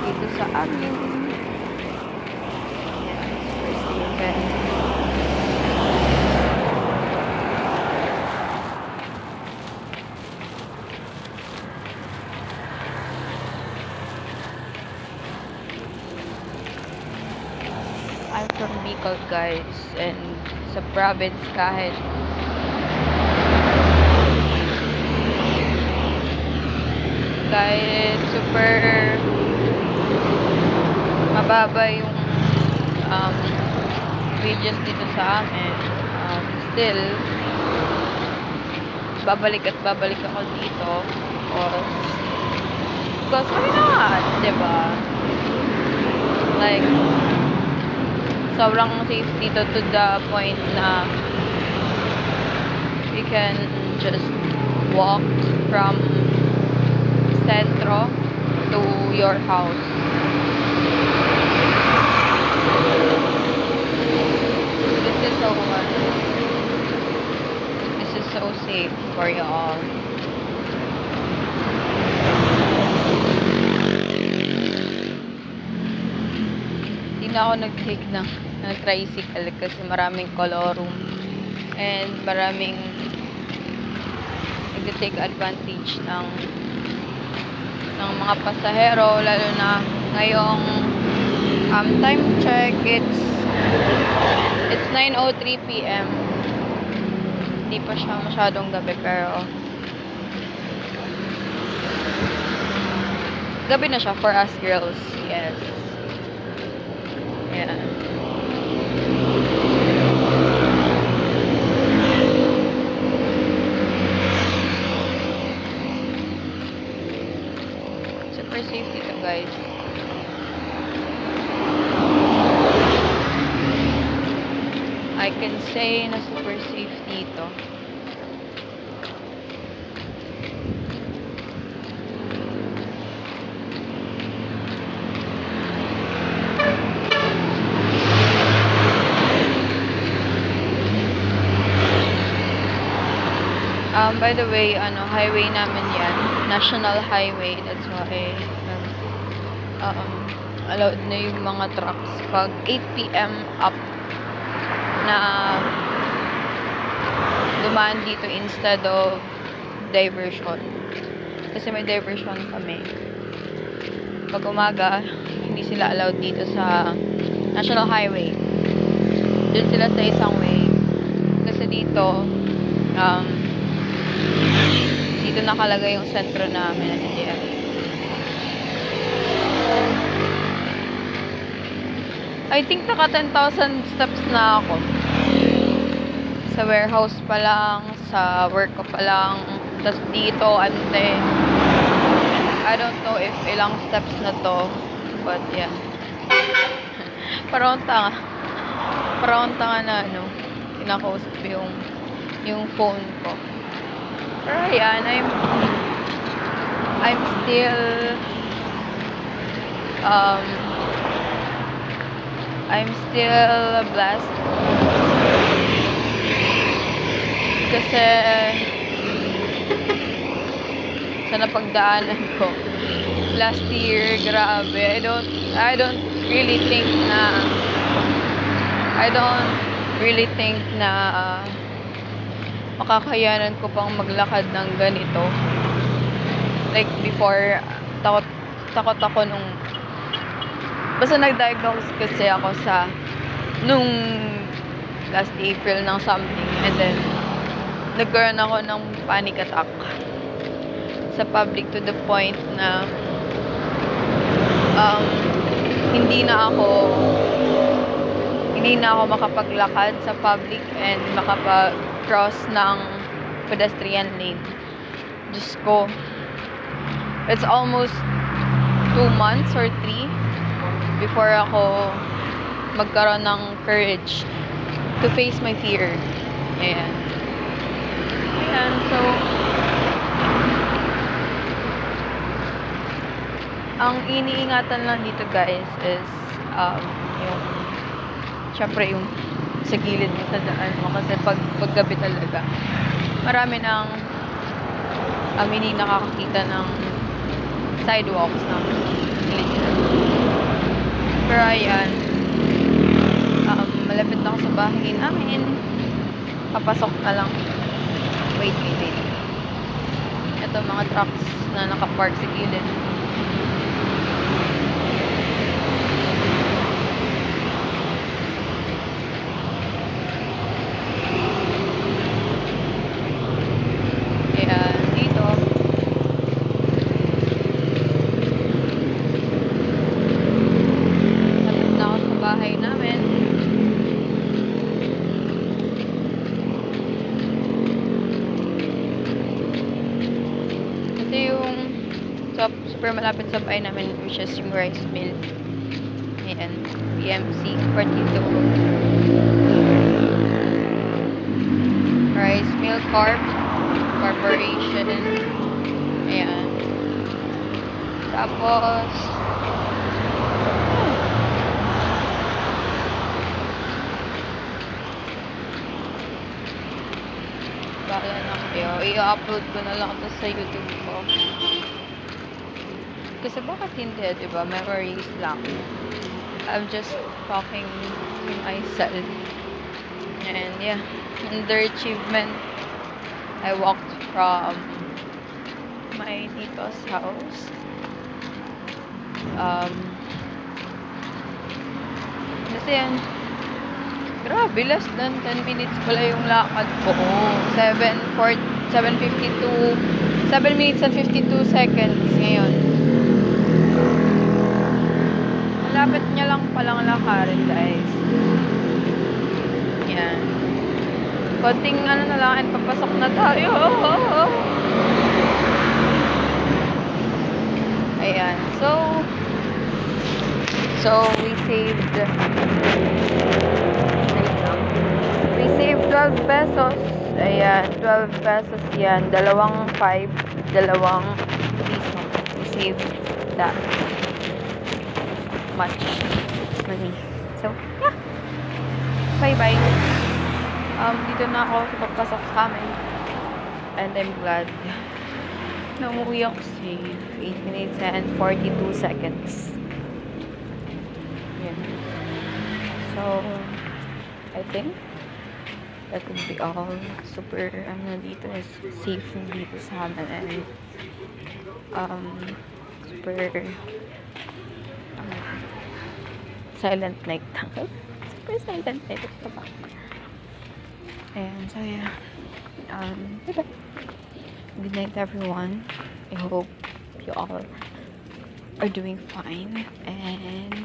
dito sa amin. Ayan, Super Steven. I'm from Bicol, guys, and sa province kahit super mababa yung wages dito sa amin, still babalik ako dito because why not, diba? Like, sobrang safe dito to the point na you can just walk from Centro to your house. This is so safe for y'all. Hindi na ako nag-take ng tricycle kasi maraming kolorum and maraming nag-take advantage ng mga pasahero, lalo na ngayong time check, it's 9:03 PM. Hindi pa siya masyadong gabi, pero gabi na siya for us girls. Yes. Yeah. Super safe dito, guys. I can say na super safe dito. By the way, highway namin yan. National highway. That's why allowed na yung mga trucks pag 8 PM up na dumaan dito instead of diversion. Kasi may diversion kami. Pag umaga, hindi sila allowed dito sa National Highway. Doon sila sa isang way. Kasi dito, dito nakalagay yung sentro namin. Yeah. I think naka 10,000 steps na ako. Sa warehouse pa lang, sa work ko pa lang, tas dito, ante. I don't know if ilang steps na to, but yeah. Parang tanga na, kinakausap yung phone ko. Pero yan, I'm still blessed kasi sa napagdaanan ko last year, grabe. I don't really think na makakayanan ko pang maglakad ng ganito. Like before, takot ako nung basta nag-diagnose kasi ako nung last April ng something, and then nagkaroon ako ng panic attack sa public to the point na hindi na ako makapaglakad sa public and makapag-cross ng pedestrian lane. Diyos ko, it's almost 2 months or 3 before ako magkaroon ng courage to face my fear. Ayan. So ang iniingatan lang dito, guys, is syempre yung sa gilid mo sa daan mo, kasi paggabi talaga marami nang hindi nakakakita ng sidewalks ng glitch. Pero ayan, malapit na ako sa bahay namin. Papasok na lang. Wait. Ito mga trucks na nakapark sa gilid. Ayan, dito. Malapit na ako sa bahay namin. Ito yung super malapit sa bahay namin, which is yung rice mill. Ayan, BMC 42 Rice Mill Corporation. Ayan. Tapos bahala na kayo. I-upload ko na lang ito sa YouTube ko. Kasi bakit hindi, diba? Memories lang. I'm just talking to myself. And yeah, under achievement, I walked from my tito's house. Kasi yan, grabe, less than 10 minutes pala yung lakad ko. 7 minutes and 52 seconds ngayon. Malapit niya lang palang lakarin, guys. Yan. Konting ano na lang and papasok na tayo. Ayan. So we saved 12 pesos. Ayan, 12 pesos yan. 2 5, 2 piso. We saved that much money. So, yeah. Bye-bye. Dito na ako sa pagpasok sa amin. And I'm glad na umuwi ako safe. 8 minutes and 42 seconds. Yeah. So, I think that would be all. Super, dito is safe dito sa amin. And, super, silent night. Super silent night. And so yeah, bye-bye. Good night, everyone. I hope you all are doing fine, and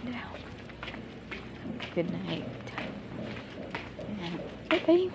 good night. And bye-bye.